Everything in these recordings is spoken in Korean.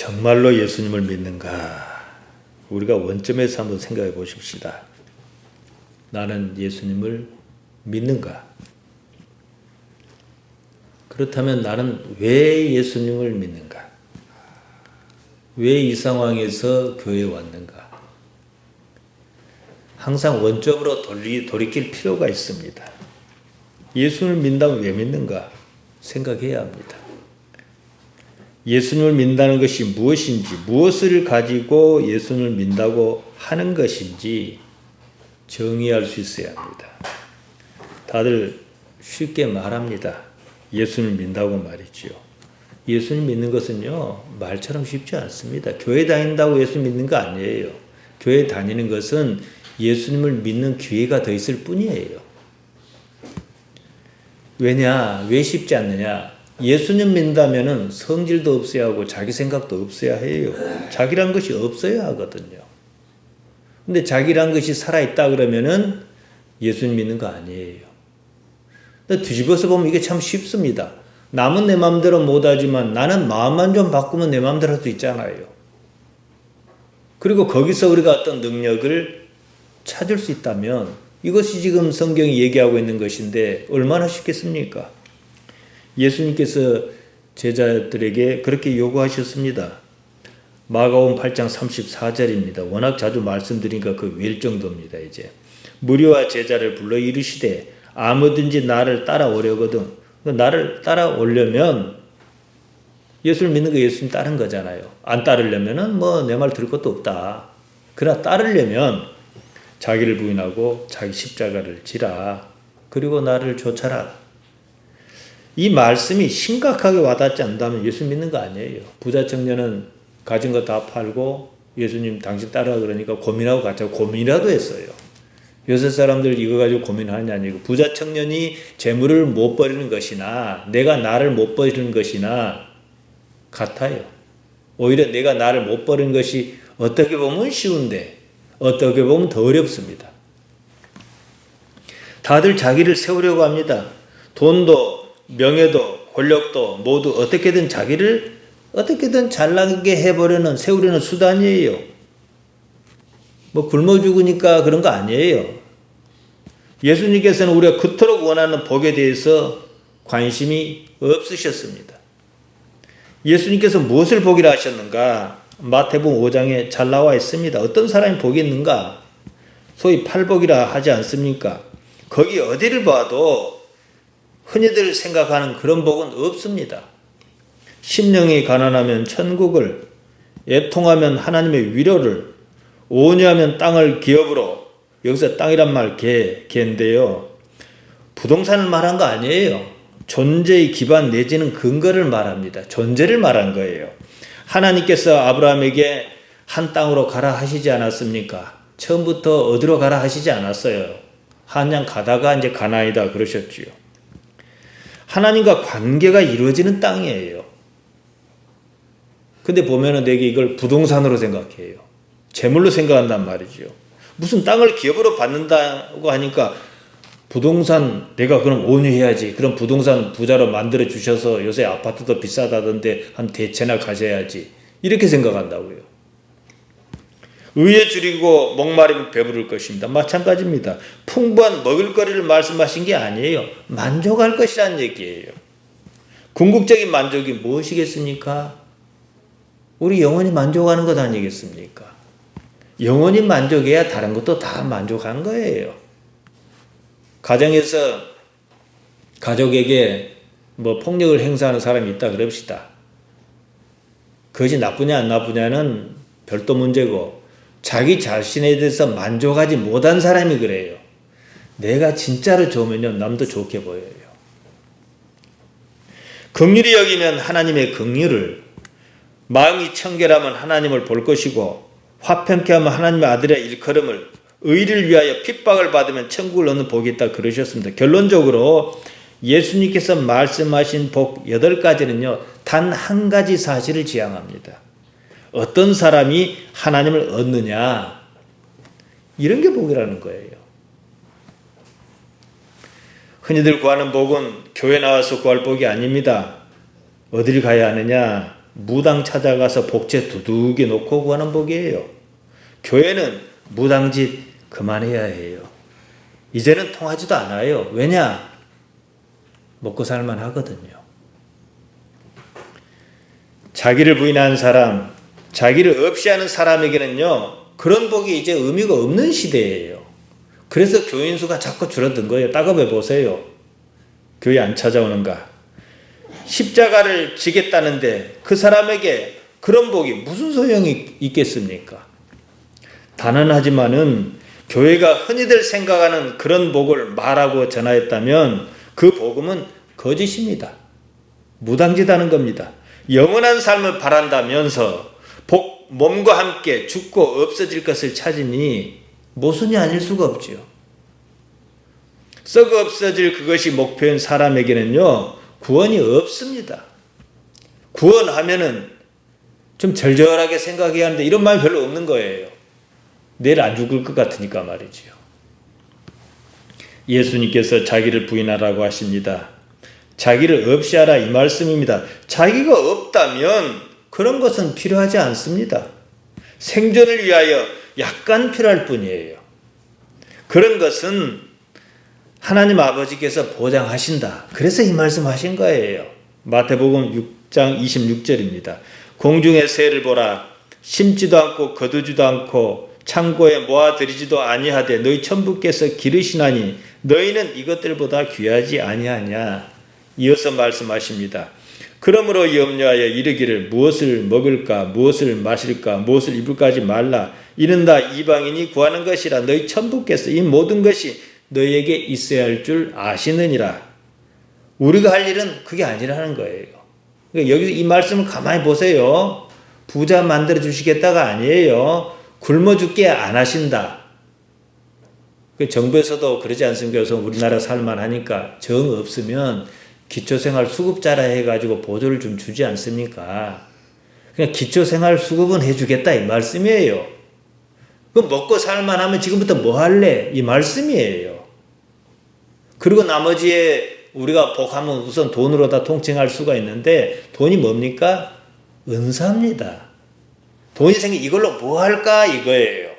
정말로 예수님을 믿는가? 우리가 원점에서 한번 생각해 보십시다. 나는 예수님을 믿는가? 그렇다면 나는 왜 예수님을 믿는가? 왜 이 상황에서 교회에 왔는가? 항상 원점으로 돌이킬 필요가 있습니다. 예수님을 믿는다면 왜 믿는가? 생각해야 합니다. 예수님을 믿는다는 것이 무엇인지, 무엇을 가지고 예수님을 믿는다고 하는 것인지 정의할 수 있어야 합니다. 다들 쉽게 말합니다. 예수님을 믿는다고 말이지요. 예수님 믿는 것은요, 말처럼 쉽지 않습니다. 교회 다닌다고 예수님 믿는 거 아니에요. 교회 다니는 것은 예수님을 믿는 기회가 더 있을 뿐이에요. 왜냐? 왜 쉽지 않느냐? 예수님 믿는다면은 성질도 없어야 하고 자기 생각도 없어야 해요. 자기란 것이 없어야 하거든요. 근데 자기란 것이 살아있다 그러면은 예수님 믿는 거 아니에요. 근데 뒤집어서 보면 이게 참 쉽습니다. 남은 내 마음대로 못하지만 나는 마음만 좀 바꾸면 내 마음대로 할 수 있잖아요. 그리고 거기서 우리가 어떤 능력을 찾을 수 있다면 이것이 지금 성경이 얘기하고 있는 것인데 얼마나 쉽겠습니까? 예수님께서 제자들에게 그렇게 요구하셨습니다. 마가복음 8장 34절입니다. 워낙 자주 말씀드리니까 그 외울 정도입니다. 이제 무리와 제자를 불러 이르시되 아무든지 나를 따라오려거든. 나를 따라오려면 예수를 믿는 거 예수님 따른 거잖아요. 안 따르려면은 뭐 내 말 들을 것도 없다. 그러나 따르려면 자기를 부인하고 자기 십자가를 지라. 그리고 나를 쫓아라. 이 말씀이 심각하게 와닿지 않다면 예수 믿는 거 아니에요. 부자 청년은 가진 거 다 팔고 예수님 당신 따라 그러니까 고민하고 같이 고민이라도 했어요. 요새 사람들 이거 가지고 고민하느냐 아니고 부자 청년이 재물을 못 버리는 것이나 내가 나를 못 버리는 것이나 같아요. 오히려 내가 나를 못 버리는 것이 어떻게 보면 쉬운데 어떻게 보면 더 어렵습니다. 다들 자기를 세우려고 합니다. 돈도 명예도 권력도 모두 어떻게든 자기를 어떻게든 잘나게 해보려는 세우려는 수단이에요. 뭐 굶어 죽으니까 그런 거 아니에요. 예수님께서는 우리가 그토록 원하는 복에 대해서 관심이 없으셨습니다. 예수님께서 무엇을 복이라 하셨는가? 마태복음 5장에 잘 나와 있습니다. 어떤 사람이 복이 있는가? 소위 팔복이라 하지 않습니까? 거기 어디를 봐도 흔히들 생각하는 그런 복은 없습니다. 심령이 가난하면 천국을, 애통하면 하나님의 위로를, 온유하면 땅을 기업으로, 여기서 땅이란 말 개인데요. 부동산을 말한 거 아니에요. 존재의 기반 내지는 근거를 말합니다. 존재를 말한 거예요. 하나님께서 아브라함에게 한 땅으로 가라 하시지 않았습니까? 처음부터 어디로 가라 하시지 않았어요. 한양 가다가 이제 가나안이다 그러셨지요. 하나님과 관계가 이루어지는 땅이에요. 근데 보면은 내게 이걸 부동산으로 생각해요. 재물로 생각한단 말이죠. 무슨 땅을 기업으로 받는다고 하니까 부동산 내가 그럼 온유해야지. 그럼 부동산 부자로 만들어 주셔서 요새 아파트도 비싸다던데 한 대체나 가셔야지. 이렇게 생각한다고요. 의에 줄이고 목마르면 배부를 것입니다. 마찬가지입니다. 풍부한 먹을거리를 말씀하신 게 아니에요. 만족할 것이라는 얘기예요. 궁극적인 만족이 무엇이겠습니까? 우리 영혼이 만족하는 것 아니겠습니까? 영혼이 만족해야 다른 것도 다 만족한 거예요. 가정에서 가족에게 뭐 폭력을 행사하는 사람이 있다 그럽시다. 그것이 나쁘냐 안 나쁘냐는 별도 문제고 자기 자신에 대해서 만족하지 못한 사람이 그래요. 내가 진짜로 좋으면요 남도 좋게 보여요. 긍휼히 여기면 하나님의 긍휼을, 마음이 청결하면 하나님을 볼 것이고 화평케 하면 하나님의 아들의 일컬음을, 의를 위하여 핍박을 받으면 천국을 얻는 복이 있다 그러셨습니다. 결론적으로 예수님께서 말씀하신 복 8가지는요 단 한 가지 사실을 지향합니다. 어떤 사람이 하나님을 얻느냐, 이런 게 복이라는 거예요. 흔히들 구하는 복은 교회 나와서 구할 복이 아닙니다. 어디를 가야 하느냐? 무당 찾아가서 복채 두둑이 놓고 구하는 복이에요. 교회는 무당짓 그만해야 해요. 이제는 통하지도 않아요. 왜냐? 먹고 살만 하거든요. 자기를 부인한 사람, 자기를 없이 하는 사람에게는요, 그런 복이 이제 의미가 없는 시대예요. 그래서 교인 수가 자꾸 줄어든 거예요. 따급해 보세요. 교회 안 찾아오는가? 십자가를 지겠다는데 그 사람에게 그런 복이 무슨 소용이 있겠습니까? 단언하지만은 교회가 흔히들 생각하는 그런 복을 말하고 전하였다면 그 복음은 거짓입니다. 무당짓하는 겁니다. 영원한 삶을 바란다면서 몸과 함께 죽고 없어질 것을 찾으니 모순이 아닐 수가 없지요. 썩어 없어질 그것이 목표인 사람에게는요, 구원이 없습니다. 구원하면은 좀 절절하게 생각해야 하는데 이런 마음이 별로 없는 거예요. 내일 안 죽을 것 같으니까 말이지요. 예수님께서 자기를 부인하라고 하십니다. 자기를 없이 하라 이 말씀입니다. 자기가 없다면 그런 것은 필요하지 않습니다. 생존을 위하여 약간 필요할 뿐이에요. 그런 것은 하나님 아버지께서 보장하신다. 그래서 이 말씀 하신 거예요. 마태복음 6장 26절입니다. 공중의 새를 보라. 심지도 않고 거두지도 않고 창고에 모아들이지도 아니하되 너희 천부께서 기르시나니 너희는 이것들보다 귀하지 아니하냐. 이어서 말씀하십니다. 그러므로 염려하여 이르기를 무엇을 먹을까 무엇을 마실까 무엇을 입을까 하지 말라. 이는 다 이방인이 구하는 것이라. 너희 천부께서 이 모든 것이 너희에게 있어야 할 줄 아시느니라. 우리가 할 일은 그게 아니라는 거예요. 그러니까 여기서 이 말씀을 가만히 보세요. 부자 만들어 주시겠다가 아니에요. 굶어 죽게 안 하신다. 정부에서도 그러지 않습니까? 그래서 우리나라 살만하니까 정 없으면 기초생활 수급자라 해가지고 보조를 좀 주지 않습니까? 그냥 기초생활 수급은 해주겠다 이 말씀이에요. 그럼 먹고 살만하면 지금부터 뭐 할래? 이 말씀이에요. 그리고 나머지에 우리가 복하면 우선 돈으로 다 통칭할 수가 있는데 돈이 뭡니까? 은사입니다. 돈이 생긴 이걸로 뭐 할까 이거예요.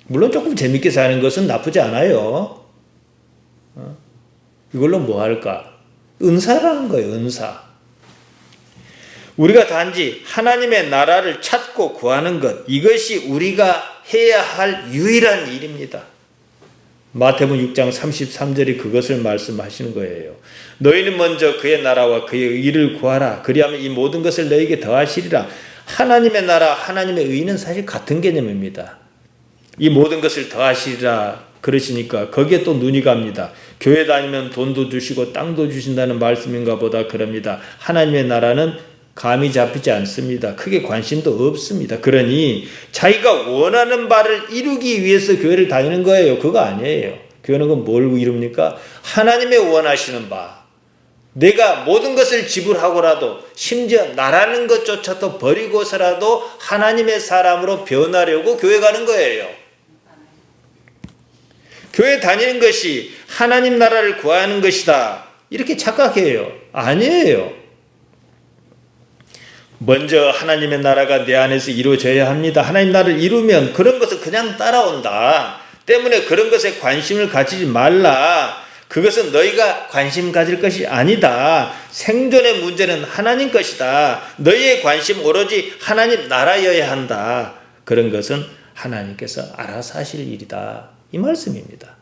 물론 조금 재밌게 사는 것은 나쁘지 않아요. 이걸로 뭐 할까? 은사라는 거예요. 은사. 우리가 단지 하나님의 나라를 찾고 구하는 것, 이것이 우리가 해야 할 유일한 일입니다. 마태복음 6장 33절이 그것을 말씀하시는 거예요. 너희는 먼저 그의 나라와 그의 의를 구하라. 그리하면 이 모든 것을 너희에게 더하시리라. 하나님의 나라, 하나님의 의는 사실 같은 개념입니다. 이 모든 것을 더하시리라 그러시니까 거기에 또 눈이 갑니다. 교회 다니면 돈도 주시고 땅도 주신다는 말씀인가 보다 그럽니다. 하나님의 나라는 감이 잡히지 않습니다. 크게 관심도 없습니다. 그러니 자기가 원하는 바를 이루기 위해서 교회를 다니는 거예요. 그거 아니에요. 교회는 그건 뭘 이룹니까? 하나님의 원하시는 바. 내가 모든 것을 지불하고라도 심지어 나라는 것조차도 버리고서라도 하나님의 사람으로 변하려고 교회 가는 거예요. 교회 다니는 것이 하나님 나라를 구하는 것이다. 이렇게 착각해요. 아니에요. 먼저 하나님의 나라가 내 안에서 이루어져야 합니다. 하나님 나라를 이루면 그런 것은 그냥 따라온다. 때문에 그런 것에 관심을 가지지 말라. 그것은 너희가 관심 가질 것이 아니다. 생존의 문제는 하나님 것이다. 너희의 관심 오로지 하나님 나라여야 한다. 그런 것은 하나님께서 알아서 하실 일이다. 이 말씀입니다.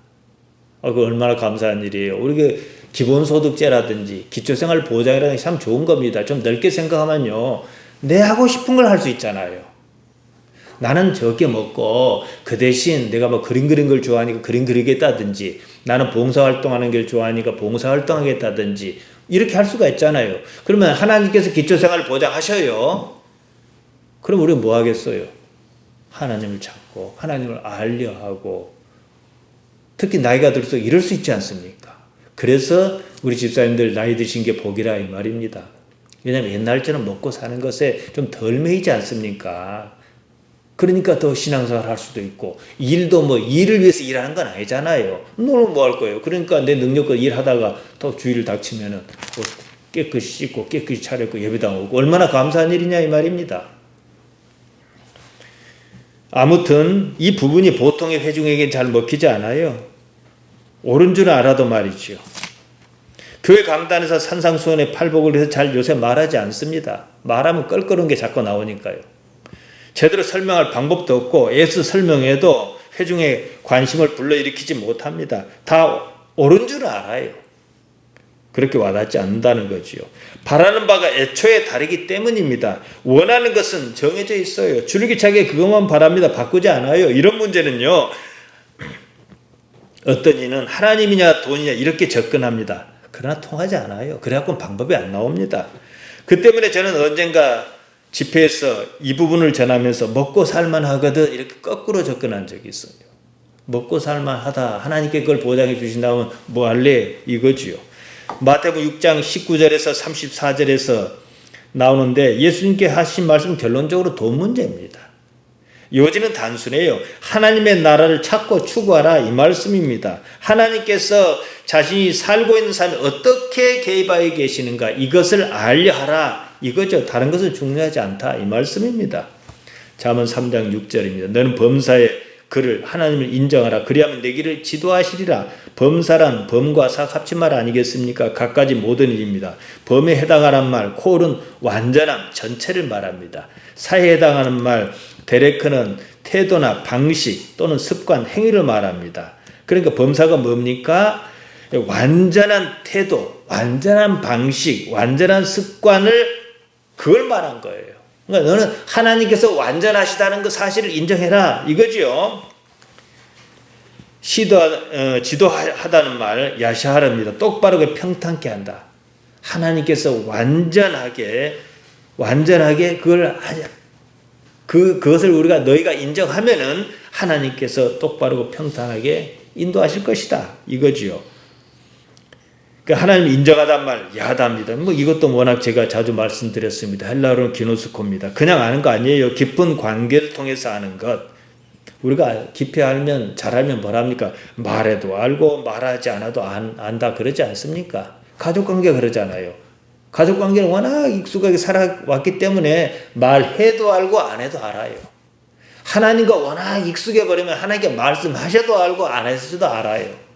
그 얼마나 감사한 일이에요. 우리가 기본소득제라든지 기초생활보장이라는 게 참 좋은 겁니다. 좀 넓게 생각하면요. 내 하고 싶은 걸 할 수 있잖아요. 나는 적게 먹고 그 대신 내가 뭐 그림 그리는 걸 좋아하니까 그림 그리겠다든지 나는 봉사활동하는 걸 좋아하니까 봉사활동하겠다든지 이렇게 할 수가 있잖아요. 그러면 하나님께서 기초생활을 보장하셔요. 그럼 우리가 뭐 하겠어요? 하나님을 찾고 하나님을 알려 하고 특히 나이가 들수록 이럴 수 있지 않습니까? 그래서 우리 집사님들 나이 드신 게 복이라 이 말입니다. 왜냐하면 옛날처럼 먹고 사는 것에 좀 덜 매이지 않습니까? 그러니까 더 신앙생활 할 수도 있고 일도 뭐 일을 위해서 일하는 건 아니잖아요. 너는 뭐 할 거예요? 그러니까 내 능력껏 일하다가 또 주의를 닥치면은 뭐 깨끗이 씻고 깨끗이 차렸고 예배당 오고 얼마나 감사한 일이냐 이 말입니다. 아무튼 이 부분이 보통의 회중에게 잘 먹히지 않아요. 옳은 줄 알아도 말이죠. 교회 강단에서 산상수훈의 팔복을 해서 잘 요새 말하지 않습니다. 말하면 껄끄러운 게 자꾸 나오니까요. 제대로 설명할 방법도 없고 애써 설명해도 회중의 관심을 불러일으키지 못합니다. 다 옳은 줄 알아요. 그렇게 와닿지 않는다는 거지요. 바라는 바가 애초에 다르기 때문입니다. 원하는 것은 정해져 있어요. 줄기차게 그것만 바랍니다. 바꾸지 않아요. 이런 문제는요. 어떤 이는 하나님이냐 돈이냐 이렇게 접근합니다. 그러나 통하지 않아요. 그래갖고 방법이 안 나옵니다. 그 때문에 저는 언젠가 집회에서 이 부분을 전하면서 먹고 살만 하거든 이렇게 거꾸로 접근한 적이 있어요. 먹고 살만 하다. 하나님께 그걸 보장해 주신다면 뭐 할래? 이거지요. 마태복음 6장 19절에서 34절에서 나오는데 예수님께 하신 말씀 결론적으로 돈 문제입니다. 요지는 단순해요. 하나님의 나라를 찾고 추구하라 이 말씀입니다. 하나님께서 자신이 살고 있는 삶에 어떻게 개입하여 계시는가 이것을 알려 하라 이거죠. 다른 것은 중요하지 않다 이 말씀입니다. 잠언 3장 6절입니다. 너는 범사의 그를 하나님을 인정하라. 그리하면 내 길을 지도하시리라. 범사란 범과 삭 합친 말 아니겠습니까? 갖가지 모든 일입니다. 범에 해당하는 말 콜은 완전함 전체를 말합니다. 사에 해당하는 말 데레크는 태도나 방식 또는 습관 행위를 말합니다. 그러니까 범사가 뭡니까? 완전한 태도, 완전한 방식, 완전한 습관을 그걸 말한 거예요. 그러니까 너는 하나님께서 완전하시다는 그 사실을 인정해라 이거지요. 지도하다는 말 야샤하랍니다. 똑바르게 평탄케 한다. 하나님께서 완전하게 그걸 하자. 그것을 너희가 인정하면은 하나님께서 똑바르고 평탄하게 인도하실 것이다 이거지요. 그러니까 하나님 인정하단 말 야하답니다. 뭐 이것도 워낙 제가 자주 말씀드렸습니다. 헬라어로는 기노스코입니다. 그냥 아는 거 아니에요. 깊은 관계를 통해서 아는 것. 우리가 깊이 알면 잘알면 뭐랍니까? 말해도 알고 말하지 않아도 안다 그러지 않습니까? 가족관계 그러잖아요. 가족관계는 워낙 익숙하게 살아왔기 때문에 말해도 알고 안 해도 알아요. 하나님과 워낙 익숙해버리면 하나님께 말씀하셔도 알고 안 하셔도 알아요.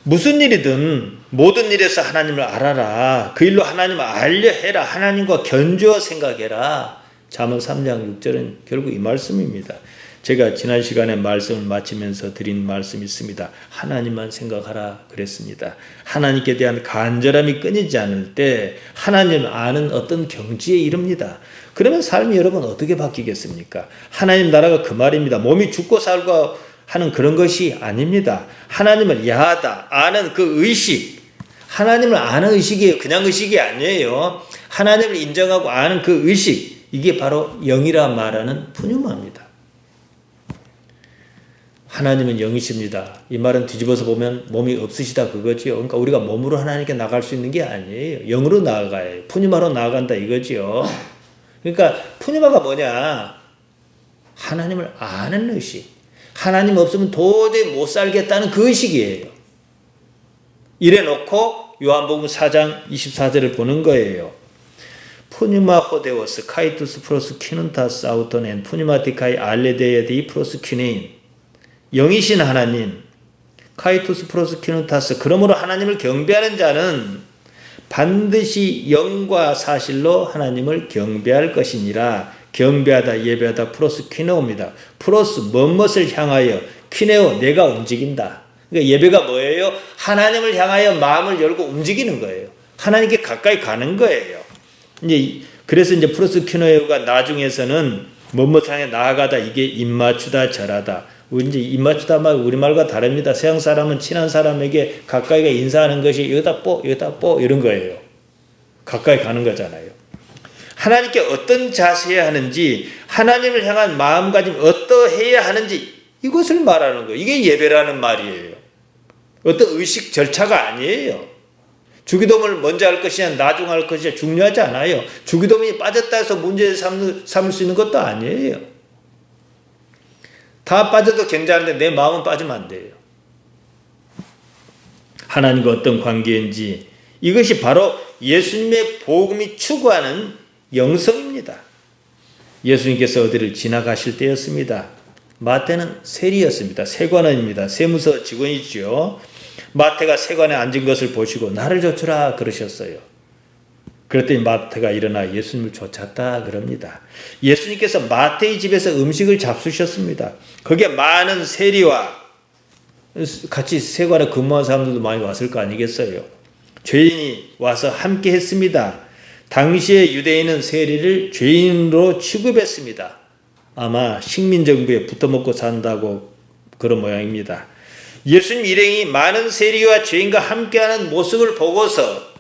무슨 일이든 모든 일에서 하나님을 알아라. 그 일로 하나님을 알려 해라. 하나님과 견주어 생각해라. 잠언 3장 6절은 결국 이 말씀입니다. 제가 지난 시간에 말씀을 마치면서 드린 말씀이 있습니다. 하나님만 생각하라 그랬습니다. 하나님께 대한 간절함이 끊이지 않을 때 하나님을 아는 어떤 경지에 이릅니다. 그러면 삶이 여러분 어떻게 바뀌겠습니까? 하나님 나라가 그 말입니다. 몸이 죽고 살고 하는 그런 것이 아닙니다. 하나님을 야하다 아는 그 의식, 하나님을 아는 의식이에요. 그냥 의식이 아니에요. 하나님을 인정하고 아는 그 의식, 이게 바로 영이라 말하는 푸뉴마입니다. 하나님은 영이십니다. 이 말은 뒤집어서 보면 몸이 없으시다 그거지요. 그러니까 우리가 몸으로 하나님께 나갈 수 있는 게 아니에요. 영으로 나아가요. 푸뉴마로 나아간다 이거지요. 그러니까 푸뉴마가 뭐냐? 하나님을 아는 의식. 하나님 없으면 도저히 못 살겠다는 그 의식이에요. 이래 놓고 요한복음 4장 24절을 보는 거예요. 푸뉴마 호데오스 카이투스 프로스 키눈타스 아우톤 엔 푸뉴마티카이 알레데에디 프로스 퀴네인 영이신 하나님 카이투스 프로스 키눈타스 그러므로 하나님을 경배하는 자는 반드시 영과 사실로 하나님을 경배할 것이니라. 경배하다 예배하다 플러스 퀴네오입니다. 플러스 무엇을 향하여 퀴네오 내가 움직인다. 그러니까 예배가 뭐예요? 하나님을 향하여 마음을 열고 움직이는 거예요. 하나님께 가까이 가는 거예요. 그래서 플러스 퀴네오가 나중에서는 무엇을 향해 나아가다 이게 입맞추다 절하다. 이제 입맞추다 말 우리말과 다릅니다. 서양 사람은 친한 사람에게 가까이가 인사하는 것이 여기다 뽀 이런 거예요. 가까이 가는 거잖아요. 하나님께 어떤 자세해야 하는지 하나님을 향한 마음가짐 어떠해야 하는지 이것을 말하는 거예요. 이게 예배라는 말이에요. 어떤 의식 절차가 아니에요. 주기도문을 먼저 할 것이냐 나중 할 것이냐 중요하지 않아요. 주기도문이 빠졌다 해서 문제 삼을 수 있는 것도 아니에요. 다 빠져도 괜찮은데 내 마음은 빠지면 안 돼요. 하나님과 어떤 관계인지 이것이 바로 예수님의 복음이 추구하는 영성입니다. 예수님께서 어디를 지나가실 때였습니다. 마태는 세리였습니다. 세관원입니다. 세무서 직원이죠. 마태가 세관에 앉은 것을 보시고 나를 쫓으라 그러셨어요. 그랬더니 마태가 일어나 예수님을 쫓았다 그럽니다. 예수님께서 마태의 집에서 음식을 잡수셨습니다. 거기에 많은 세리와 같이 세관에 근무한 사람들도 많이 왔을 거 아니겠어요. 죄인이 와서 함께 했습니다. 당시에 유대인은 세리를 죄인으로 취급했습니다. 아마 식민정부에 붙어먹고 산다고 그런 모양입니다. 예수님 일행이 많은 세리와 죄인과 함께하는 모습을 보고서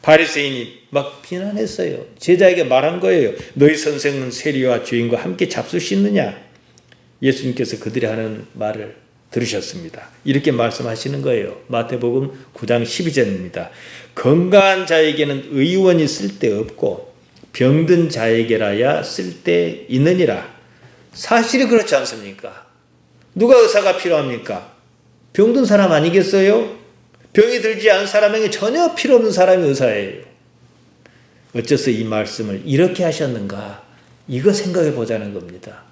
바리새인이 막 비난했어요. 제자에게 말한 거예요. 너희 선생은 세리와 죄인과 함께 잡수 씻느냐? 예수님께서 그들이 하는 말을 들으셨습니다. 이렇게 말씀하시는 거예요. 마태복음 9장 12절입니다. 건강한 자에게는 의원이 쓸데없고 병든 자에게라야 쓸데있느니라. 사실이 그렇지 않습니까? 누가 의사가 필요합니까? 병든 사람 아니겠어요? 병이 들지 않은 사람에게 전혀 필요 없는 사람이 의사예요. 어째서 이 말씀을 이렇게 하셨는가? 이거 생각해 보자는 겁니다.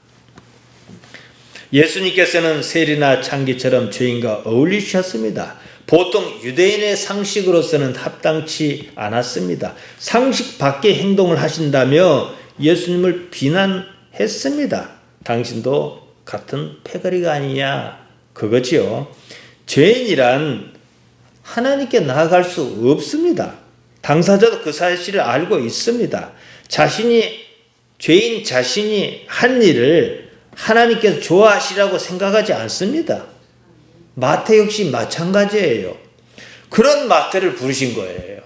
예수님께서는 세리나 창기처럼 죄인과 어울리셨습니다. 보통 유대인의 상식으로서는 합당치 않았습니다. 상식 밖의 행동을 하신다며 예수님을 비난했습니다. 당신도 같은 패거리가 아니냐 그거지요. 죄인이란 하나님께 나아갈 수 없습니다. 당사자도 그 사실을 알고 있습니다. 죄인 자신이 한 일을 하나님께서 좋아하시라고 생각하지 않습니다. 마태 역시 마찬가지예요. 그런 마태를 부르신 거예요.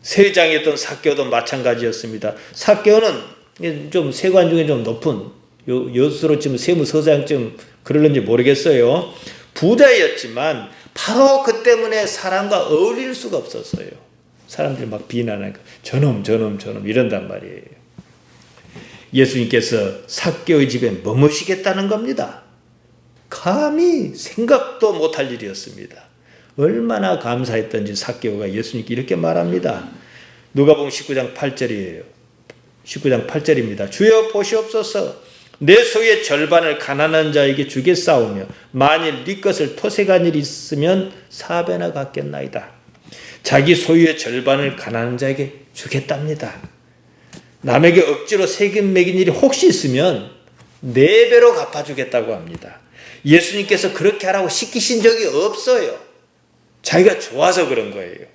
세리장이었던 삭개오도 마찬가지였습니다. 삭개오는 좀 세관 중에 좀 높은 여수로 치면 세무서장쯤 그럴는지 모르겠어요. 부자였지만 바로 그 때문에 사람과 어울릴 수가 없었어요. 사람들이 막 비난하니까 저놈 이런단 말이에요. 예수님께서 삭개오의 집에 머무시겠다는 겁니다. 감히 생각도 못할 일이었습니다. 얼마나 감사했던지 삭개오가 예수님께 이렇게 말합니다. 누가복음 19장 8절이에요. 19장 8절입니다. 주여 보시옵소서. 내 소유의 절반을 가난한 자에게 주겠사오며 만일 네 것을 토색한 일이 있으면 4배나 갚겠나이다. 자기 소유의 절반을 가난한 자에게 주겠답니다. 남에게 억지로 세금 매긴 일이 혹시 있으면 4배로 갚아주겠다고 합니다. 예수님께서 그렇게 하라고 시키신 적이 없어요. 자기가 좋아서 그런 거예요.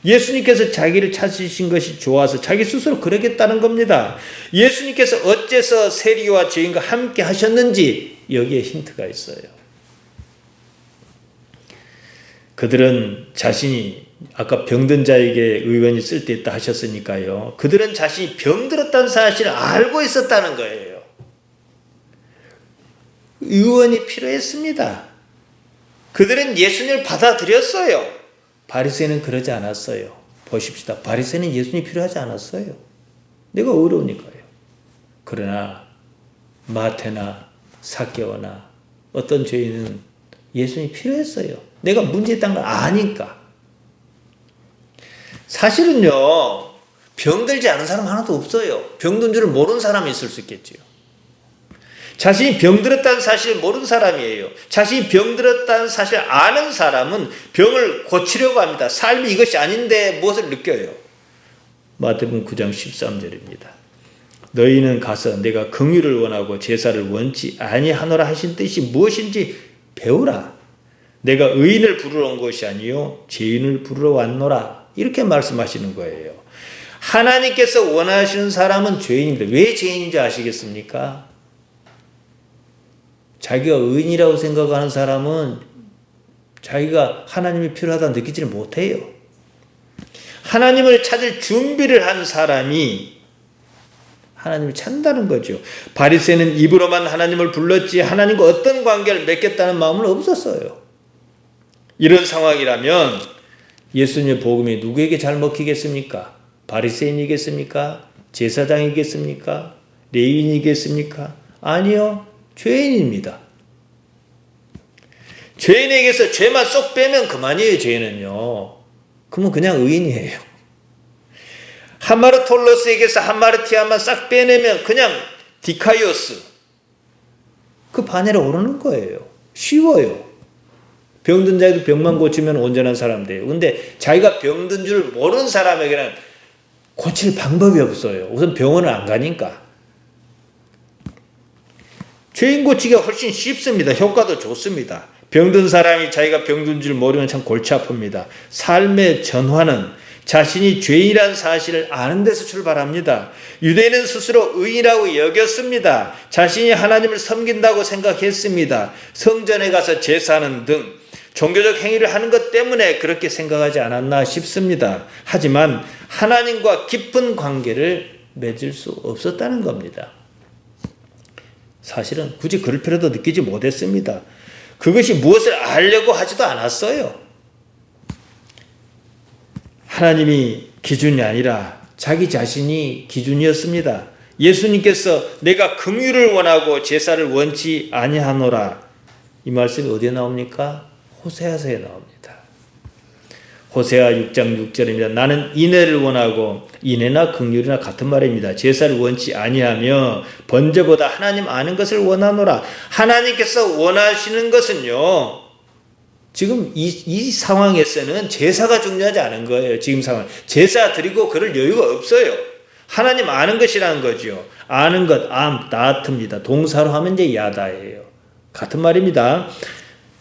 예수님께서 자기를 찾으신 것이 좋아서 자기 스스로 그러겠다는 겁니다. 예수님께서 어째서 세리와 죄인과 함께 하셨는지 여기에 힌트가 있어요. 그들은 자신이 아까 병든 자에게 의원이 쓸데있다 하셨으니까요. 그들은 자신이 병들었다는 사실을 알고 있었다는 거예요. 의원이 필요했습니다. 그들은 예수님을 받아들였어요. 바리새인은 그러지 않았어요. 보십시다. 바리새인은 예수님이 필요하지 않았어요. 내가 어려우니까요. 그러나 마태나 삭개오나 어떤 죄인은 예수님이 필요했어요. 내가 문제 있다는 걸 아니까. 사실은요, 병들지 않은 사람 하나도 없어요. 병든 줄을 모르는 사람이 있을 수 있겠지요. 자신이 병들었다는 사실을 모르는 사람이에요. 자신이 병들었다는 사실을 아는 사람은 병을 고치려고 합니다. 삶이 이것이 아닌데 무엇을 느껴요? 마태복음 9장 13절입니다. 너희는 가서 내가 긍휼을 원하고 제사를 원치 아니하노라 하신 뜻이 무엇인지 배우라. 내가 의인을 부르러 온 것이 아니요 죄인을 부르러 왔노라. 이렇게 말씀하시는 거예요. 하나님께서 원하시는 사람은 죄인입니다. 왜 죄인인지 아시겠습니까? 자기가 의인이라고 생각하는 사람은 자기가 하나님이 필요하다 느끼지를 못해요. 하나님을 찾을 준비를 한 사람이 하나님을 찾는다는 거죠. 바리새인은 입으로만 하나님을 불렀지 하나님과 어떤 관계를 맺겠다는 마음은 없었어요. 이런 상황이라면 예수님의 복음이 누구에게 잘 먹히겠습니까? 바리새인이겠습니까? 제사장이겠습니까? 레위인이겠습니까? 아니요. 죄인입니다. 죄인에게서 죄만 쏙 빼면 그만이에요. 죄인은요. 그러면 그냥 의인이에요. 하마르톨로스에게서 하마르티아만 싹 빼내면 그냥 디카이오스, 그 반열에 오르는 거예요. 쉬워요. 병든 자에도 병만 고치면 온전한 사람 돼요. 근데 자기가 병든 줄 모르는 사람에게는 고칠 방법이 없어요. 우선 병원을 안 가니까. 죄인 고치기가 훨씬 쉽습니다. 효과도 좋습니다. 병든 사람이 자기가 병든 줄 모르면 참 골치 아픕니다. 삶의 전환은 자신이 죄인이라는 사실을 아는 데서 출발합니다. 유대인은 스스로 의인이라고 여겼습니다. 자신이 하나님을 섬긴다고 생각했습니다. 성전에 가서 제사하는 등 종교적 행위를 하는 것 때문에 그렇게 생각하지 않았나 싶습니다. 하지만 하나님과 깊은 관계를 맺을 수 없었다는 겁니다. 사실은 굳이 그럴 필요도 느끼지 못했습니다. 그것이 무엇을 알려고 하지도 않았어요. 하나님이 기준이 아니라 자기 자신이 기준이었습니다. 예수님께서 내가 긍휼을 원하고 제사를 원치 아니하노라, 이 말씀이 어디에 나옵니까? 호세아서에 나옵니다. 호세아 6장 6절입니다. 나는 인애를 원하고, 인애나 긍휼이나 같은 말입니다. 제사를 원치 아니하며 번제보다 하나님 아는 것을 원하노라. 하나님께서 원하시는 것은요, 지금 이 상황에서는 제사가 중요하지 않은 거예요. 지금 상황. 제사 드리고 그럴 여유가 없어요. 하나님 아는 것이라는 거죠. 아는 것, 다트입니다. 동사로 하면 이제 야다예요. 같은 말입니다.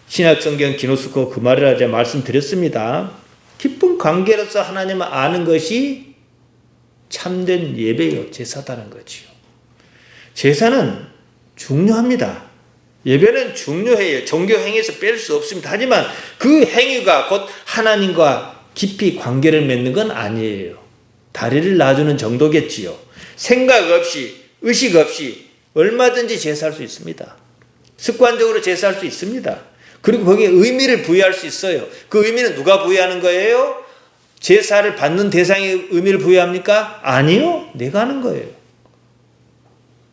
신약성경 기노스코 그 말이라 제가 말씀드렸습니다. 깊은 관계로서 하나님을 아는 것이 참된 예배요, 제사다는 거지요. 제사는 중요합니다. 예배는 중요해요. 종교 행위에서 뺄 수 없습니다. 하지만 그 행위가 곧 하나님과 깊이 관계를 맺는 건 아니에요. 다리를 놔주는 정도겠지요. 생각 없이, 의식 없이 얼마든지 제사할 수 있습니다. 습관적으로 제사할 수 있습니다. 그리고 거기에 의미를 부여할 수 있어요. 그 의미는 누가 부여하는 거예요? 제사를 받는 대상이 의미를 부여합니까? 아니요. 내가 하는 거예요.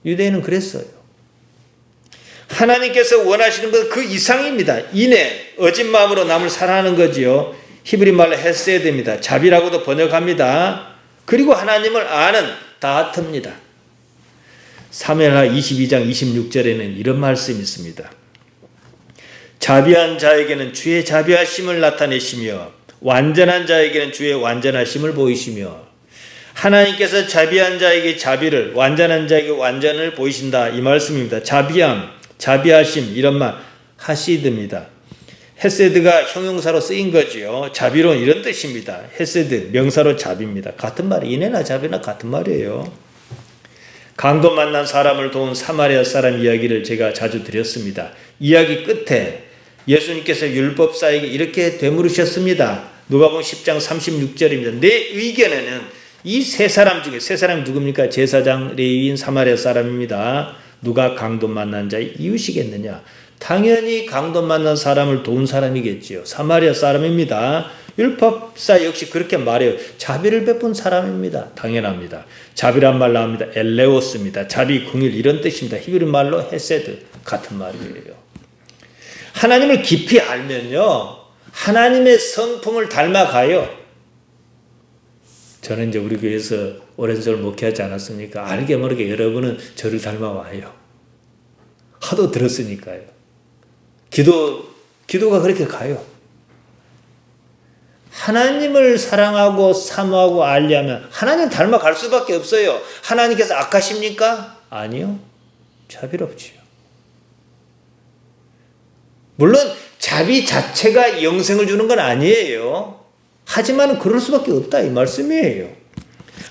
유대인은 그랬어요. 하나님께서 원하시는 건 그 이상입니다. 인애, 어진 마음으로 남을 사랑하는 거지요. 히브리 말로 헤세드입니다. 자비라고도 번역합니다. 그리고 하나님을 아는 다트입니다. 사무엘하 22장 26절에는 이런 말씀이 있습니다. 자비한 자에게는 주의 자비하심을 나타내시며 완전한 자에게는 주의 완전하심을 보이시며, 하나님께서 자비한 자에게 자비를, 완전한 자에게 완전을 보이신다, 이 말씀입니다. 자비함, 자비하심, 이런 말 하시드입니다. 헤세드가 형용사로 쓰인 거지요. 자비로운 이런 뜻입니다. 헤세드, 명사로 자비입니다. 같은 말이, 인애나 자비나 같은 말이에요. 강도 만난 사람을 도운 사마리아 사람 이야기를 제가 자주 드렸습니다. 이야기 끝에 예수님께서 율법사에게 이렇게 되물으셨습니다. 누가복음 10장 36절입니다. 내 의견에는 이 세 사람 중에, 세 사람이 누굽니까? 제사장, 레위인, 사마리아 사람입니다. 누가 강도 만난 자의 이웃이겠느냐? 당연히 강도 만난 사람을 도운 사람이겠지요. 사마리아 사람입니다. 율법사 역시 그렇게 말해요. 자비를 베푼 사람입니다. 당연합니다. 자비란 말 나옵니다. 엘레오스입니다. 자비, 긍휼, 이런 뜻입니다. 히브리 말로 헤세드, 같은 말이에요. 하나님을 깊이 알면요, 하나님의 성품을 닮아가요. 저는 이제 우리 교회에서 오랜 세월 목회하지 않았습니까? 알게 모르게 여러분은 저를 닮아와요. 하도 들었으니까요. 기도가 그렇게 가요. 하나님을 사랑하고 사모하고 알려면 하나님 닮아갈 수밖에 없어요. 하나님께서 악하십니까? 아니요. 자비롭지요. 물론 자비 자체가 영생을 주는 건 아니에요. 하지만 그럴 수밖에 없다, 이 말씀이에요.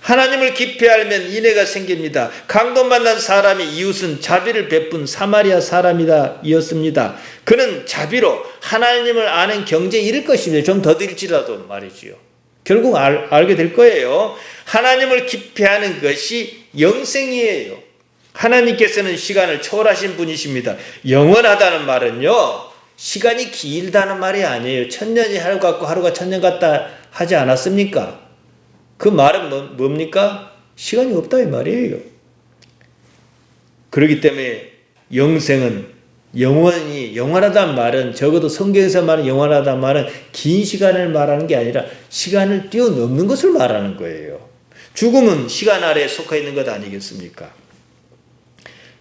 하나님을 깊이 알면 인애가 생깁니다. 강도 만난 사람이 이웃은 자비를 베푼 사마리아 사람이다 이었습니다. 그는 자비로 하나님을 아는 경지에 이를 것입니다. 좀 더딜지라도 말이지요. 결국 알게 될 거예요. 하나님을 깊이 아는 것이 영생이에요. 하나님께서는 시간을 초월하신 분이십니다. 영원하다는 말은요, 시간이 길다는 말이 아니에요. 천년이 하루 같고 하루가 천년 같다 하지 않았습니까? 그 말은 뭡니까? 시간이 없다 이 말이에요. 그렇기 때문에 영생은 영원하다는 말은, 적어도 성경에서 말하는 영원하다는 말은 긴 시간을 말하는 게 아니라 시간을 뛰어넘는 것을 말하는 거예요. 죽음은 시간 아래에 속해 있는 것 아니겠습니까?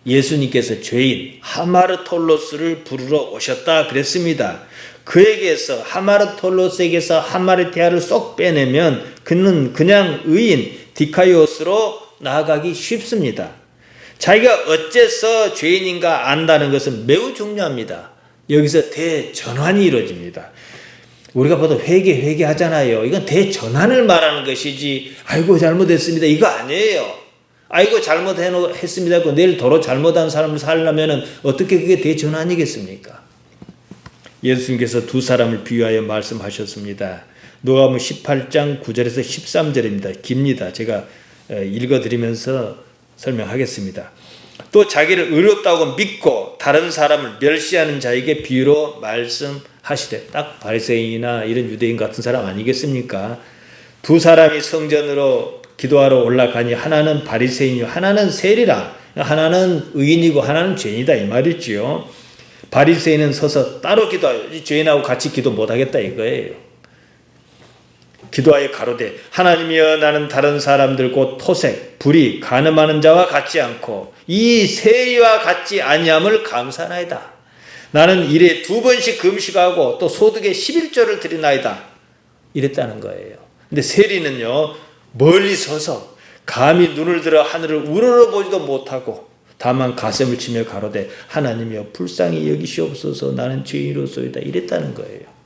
예수님께서 죄인 하마르톨로스를 부르러 오셨다 그랬습니다. 그에게서, 하마르톨로스에게서 하마르티아를 쏙 빼내면 그는 그냥 의인 디카이오스로 나아가기 쉽습니다. 자기가 어째서 죄인인가 안다는 것은 매우 중요합니다. 여기서 대전환이 이루어집니다. 우리가 보통 회개하잖아요. 이건 대전환을 말하는 것이지, 아이고 잘못했습니다, 이거 아니에요. 아이고 잘못했습니다 하고 내일 도로 잘못한 사람을 살려면 어떻게 그게 대전환이겠습니까? 예수님께서 두 사람을 비유하여 말씀하셨습니다. 누가복음 18장 9절에서 13절입니다. 깁니다. 제가 읽어드리면서 설명하겠습니다. 또 자기를 의롭다고 믿고 다른 사람을 멸시하는 자에게 비유로 말씀하시되, 딱 바리새인이나 이런 유대인 같은 사람 아니겠습니까? 두 사람이 성전으로 기도하러 올라가니 하나는 바리새인이요 하나는 세리라. 하나는 의인이고 하나는 죄인이다 이 말이지요. 바리새인은 서서 따로 기도하여 죄인하고 같이 기도 못하겠다 이거예요. 기도하여 가로되, 하나님이여 나는 다른 사람들 곧 토색, 불의, 간음하는 자와 같지 않고 이 세리와 같지 아니함을 감사하나이다. 나는 일에 2번씩 금식하고 또 소득의 11조를 드리나이다. 이랬다는 거예요. 근데 세리는요, 멀리 서서 감히 눈을 들어 하늘을 우러러보지도 못하고 다만 가슴을 치며 가로되, 하나님이여 불쌍히 여기시옵소서 나는 죄인으로소이다. 이랬다는 거예요.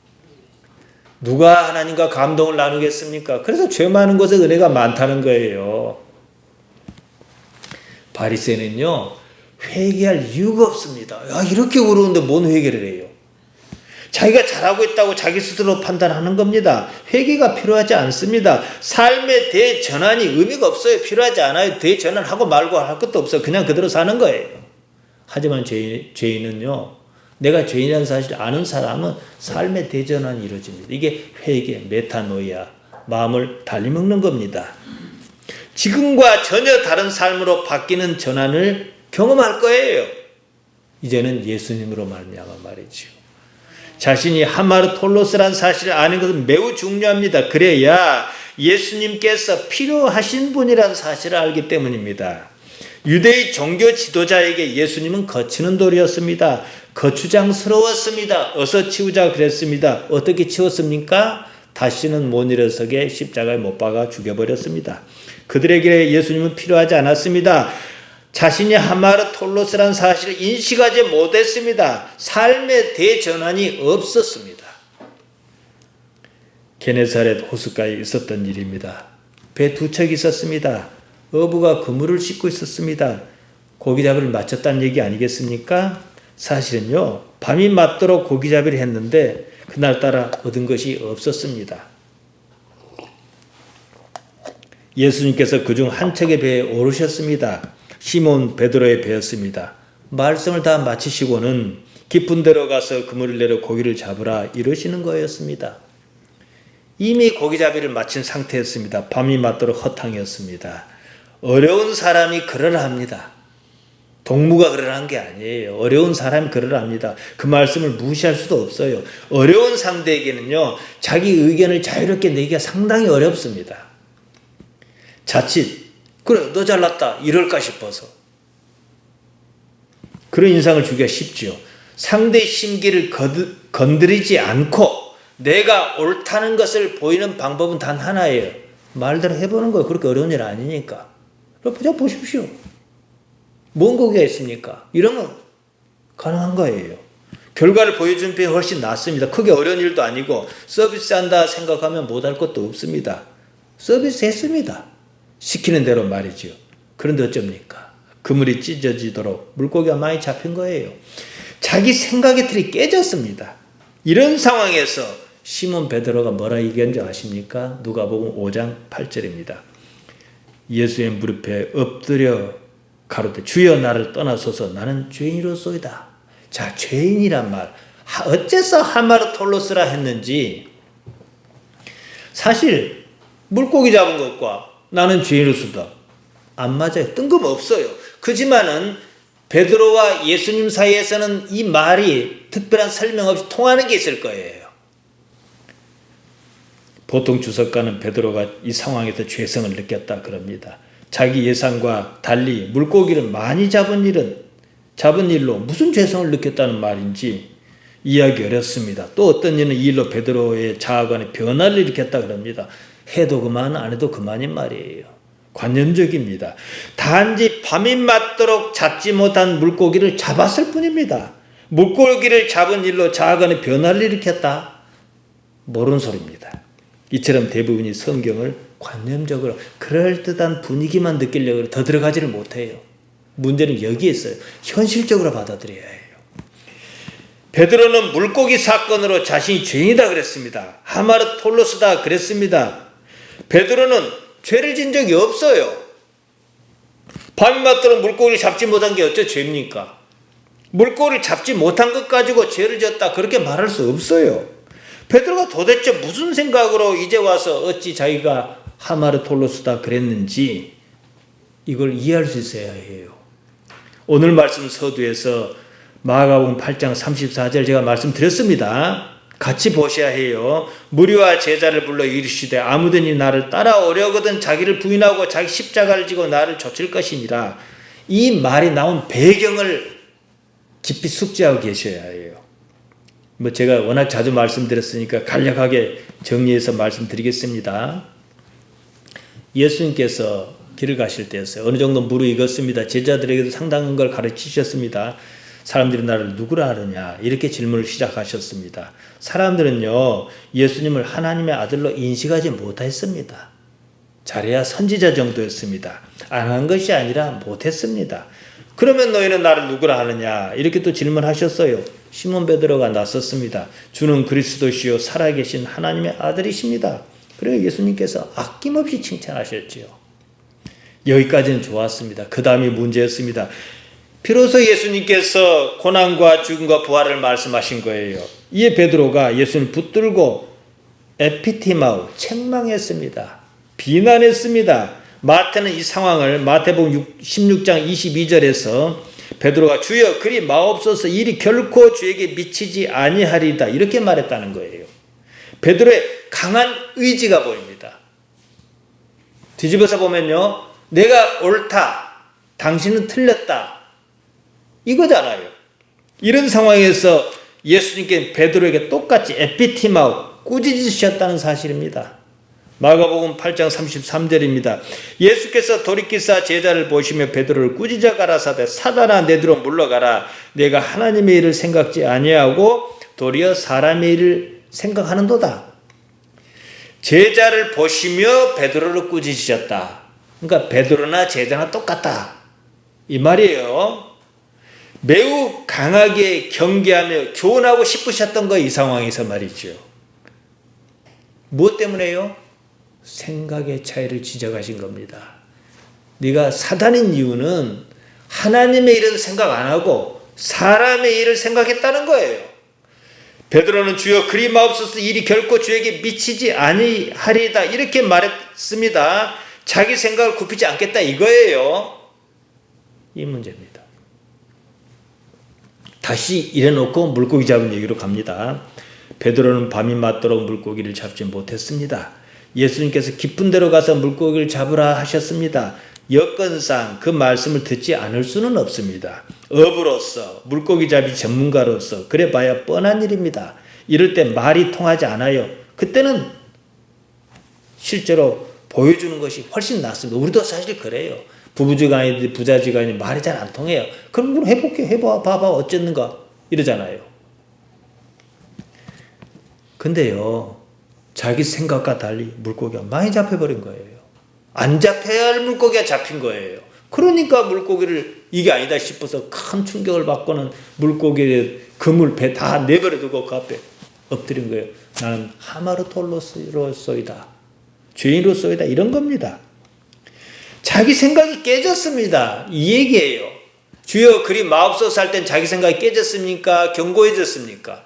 누가 하나님과 감동을 나누겠습니까? 그래서 죄 많은 곳에 은혜가 많다는 거예요. 바리새인은요, 회개할 이유가 없습니다. 야, 이렇게 어려운데 뭔 회개를 해요? 자기가 잘하고 있다고 자기 스스로 판단하는 겁니다. 회개가 필요하지 않습니다. 삶의 대전환이 의미가 없어요. 필요하지 않아요. 대전환하고 말고 할 것도 없어요. 그냥 그대로 사는 거예요. 하지만 죄인은요, 내가 죄인이라는 사실을 아는 사람은 삶의 대전환이 이루어집니다. 이게 회개, 메타노이아, 마음을 달리먹는 겁니다. 지금과 전혀 다른 삶으로 바뀌는 전환을 경험할 거예요. 이제는 예수님으로 말미암아 말이죠. 자신이 하마르톨로스란 사실을 아는 것은 매우 중요합니다. 그래야 예수님께서 필요하신 분이라는 사실을 알기 때문입니다. 유대의 종교 지도자에게 예수님은 거치는 돌이었습니다. 거추장스러웠습니다. 어서 치우자 그랬습니다. 어떻게 치웠습니까? 다시는 못 일어서게 십자가에 못 박아 죽여버렸습니다. 그들에게 예수님은 필요하지 않았습니다. 자신이 하마르톨로스란 사실을 인식하지 못했습니다. 삶의 대전환이 없었습니다. 게네사렛 호숫가에 있었던 일입니다. 배 2척이 있었습니다. 어부가 그물을 씻고 있었습니다. 고기잡이를 마쳤다는 얘기 아니겠습니까? 사실은요, 밤이 맞도록 고기잡이를 했는데 그날따라 얻은 것이 없었습니다. 예수님께서 그중 한 척의 배에 오르셨습니다. 시몬 베드로의 배였습니다. 말씀을 다 마치시고는 깊은 데로 가서 그물을 내려 고기를 잡으라 이러시는 거였습니다. 이미 고기잡이를 마친 상태였습니다. 밤이 맞도록 허탕이었습니다. 어려운 사람이 그러라 합니다. 동무가 그러라는 게 아니에요. 어려운 사람이 그러라 합니다. 그 말씀을 무시할 수도 없어요. 어려운 상대에게는요, 자기 의견을 자유롭게 내기가 상당히 어렵습니다. 자칫 그래 너 잘났다 이럴까 싶어서 그런 인상을 주기가 쉽지요. 상대의 심기를 건드리지 않고 내가 옳다는 것을 보이는 방법은 단 하나예요. 말대로 해보는 거예요. 그렇게 어려운 일 아니니까. 그냥 보십시오. 뭔 고기가 있습니까? 이러면 가능한 거예요. 결과를 보여주는 편이 훨씬 낫습니다. 크게 어려운 일도 아니고 서비스한다 생각하면 못할 것도 없습니다. 서비스 했습니다. 시키는 대로 말이죠. 그런데 어쩝니까? 그물이 찢어지도록 물고기가 많이 잡힌 거예요. 자기 생각의 틀이 깨졌습니다. 이런 상황에서 시몬 베드로가 뭐라 얘기한 줄 아십니까? 누가복음 5장 8절입니다. 예수의 무릎에 엎드려 가로되 주여 나를 떠나소서 나는 죄인이로소이다. 자, 죄인이란 말 어째서 하마르톨로스라 했는지 사실 물고기 잡은 것과 나는 죄인으로서다 안 맞아요. 뜬금없어요. 그지만은 베드로와 예수님 사이에서는 이 말이 특별한 설명 없이 통하는 게 있을 거예요. 보통 주석가는 베드로가 이 상황에서 죄성을 느꼈다 그럽니다. 자기 예상과 달리 물고기를 많이 잡은 일로 무슨 죄성을 느꼈다는 말인지 이해하기 어렵습니다. 또 어떤 이는 이 일로 베드로의 자아관에 변화를 일으켰다 그럽니다. 해도 그만 안 해도 그만인 말이에요. 관념적입니다. 단지 밤이 맞도록 잡지 못한 물고기를 잡았을 뿐입니다. 물고기를 잡은 일로 자아관에 변화를 일으켰다? 모르는 소리입니다. 이처럼 대부분이 성경을 관념적으로 그럴듯한 분위기만 느끼려고 더 들어가지를 못해요. 문제는 여기에 있어요. 현실적으로 받아들여야 해요. 베드로는 물고기 사건으로 자신이 죄인이다 그랬습니다. 하마르톨로스다 그랬습니다. 베드로는 죄를 진 적이 없어요. 밤이 맞도록 물고기를 잡지 못한 게 어째 죄입니까? 물고기를 잡지 못한 것 가지고 죄를 졌다 그렇게 말할 수 없어요. 베드로가 도대체 무슨 생각으로 이제 와서 어찌 자기가 하마르톨로스다 그랬는지 이걸 이해할 수 있어야 해요. 오늘 말씀 서두에서 마가복음 8장 34절 제가 말씀드렸습니다. 같이 보셔야 해요. 무리와 제자를 불러 이르시되 아무든지 나를 따라오려거든 자기를 부인하고 자기 십자가를 지고 나를 좇을 것이니라. 이 말이 나온 배경을 깊이 숙지하고 계셔야 해요. 제가 워낙 자주 말씀드렸으니까 간략하게 정리해서 말씀드리겠습니다. 예수님께서 길을 가실 때였어요. 어느 정도 무르익었습니다. 제자들에게도 상당한 걸 가르치셨습니다. 사람들이 나를 누구라 하느냐 이렇게 질문을 시작하셨습니다. 사람들은요 예수님을 하나님의 아들로 인식하지 못했습니다. 잘해야 선지자 정도였습니다. 안 한 것이 아니라 못했습니다. 그러면 너희는 나를 누구라 하느냐 이렇게 또 질문하셨어요. 시몬 베드로가 나섰습니다. 주는 그리스도시요 살아계신 하나님의 아들이십니다. 그리고 예수님께서 아낌없이 칭찬하셨지요. 여기까지는 좋았습니다. 그 다음이 문제였습니다. 비로소 예수님께서 고난과 죽음과 부활을 말씀하신 거예요. 이에 베드로가 예수님을 붙들고 에피티마우 책망했습니다. 비난했습니다. 마태는 이 상황을 마태복음 16장 22절에서 베드로가 주여 그리 마옵소서 일이 결코 주에게 미치지 아니하리다 이렇게 말했다는 거예요. 베드로의 강한 의지가 보입니다. 뒤집어서 보면요. 내가 옳다. 당신은 틀렸다. 이거잖아요. 이런 상황에서 예수님께 베드로에게 똑같이 에피티마우 꾸짖으셨다는 사실입니다. 마가복음 8장 33절입니다. 예수께서 돌이키사 제자를 보시며 베드로를 꾸짖어 가라사대 사단아 내 뒤로 물러가라. 내가 하나님의 일을 생각지 아니하고 도리어 사람의 일을 생각하는도다. 제자를 보시며 베드로를 꾸짖으셨다. 그러니까 베드로나 제자나 똑같다. 이 말이에요. 매우 강하게 경계하며 교훈하고 싶으셨던 거 이 상황에서 말이죠. 무엇 때문에요? 생각의 차이를 지적하신 겁니다. 네가 사단인 이유는 하나님의 일은 생각 안 하고 사람의 일을 생각했다는 거예요. 베드로는 주여 그리 마옵소서 일이 결코 주에게 미치지 아니하리이다 이렇게 말했습니다. 자기 생각을 굽히지 않겠다 이거예요. 이 문제입니다. 다시 이래놓고 물고기 잡은 얘기로 갑니다. 베드로는 밤이 맞도록 물고기를 잡지 못했습니다. 예수님께서 깊은 데로 가서 물고기를 잡으라 하셨습니다. 여건상 그 말씀을 듣지 않을 수는 없습니다. 어부로서 물고기 잡이 전문가로서 그래 봐야 뻔한 일입니다. 이럴 때 말이 통하지 않아요. 그때는 실제로 보여주는 것이 훨씬 낫습니다. 우리도 사실 그래요. 부부지간이든 부자지간이 말이 잘 안 통해요. 그럼 그럼 해볼게 해봐봐 어쨌는가 이러잖아요. 근데요 자기 생각과 달리 물고기가 많이 잡혀버린 거예요. 안 잡혀야 할 물고기가 잡힌 거예요. 그러니까 물고기를 이게 아니다 싶어서 큰 충격을 받고는 물고기의 그물 배 다 내버려두고 그 앞에 엎드린 거예요. 나는 하마르톨로스로서이다. 죄인으로서이다. 이런 겁니다. 자기 생각이 깨졌습니다. 이 얘기예요. 주여 그리 마옵소서 할 땐 자기 생각이 깨졌습니까? 견고해졌습니까?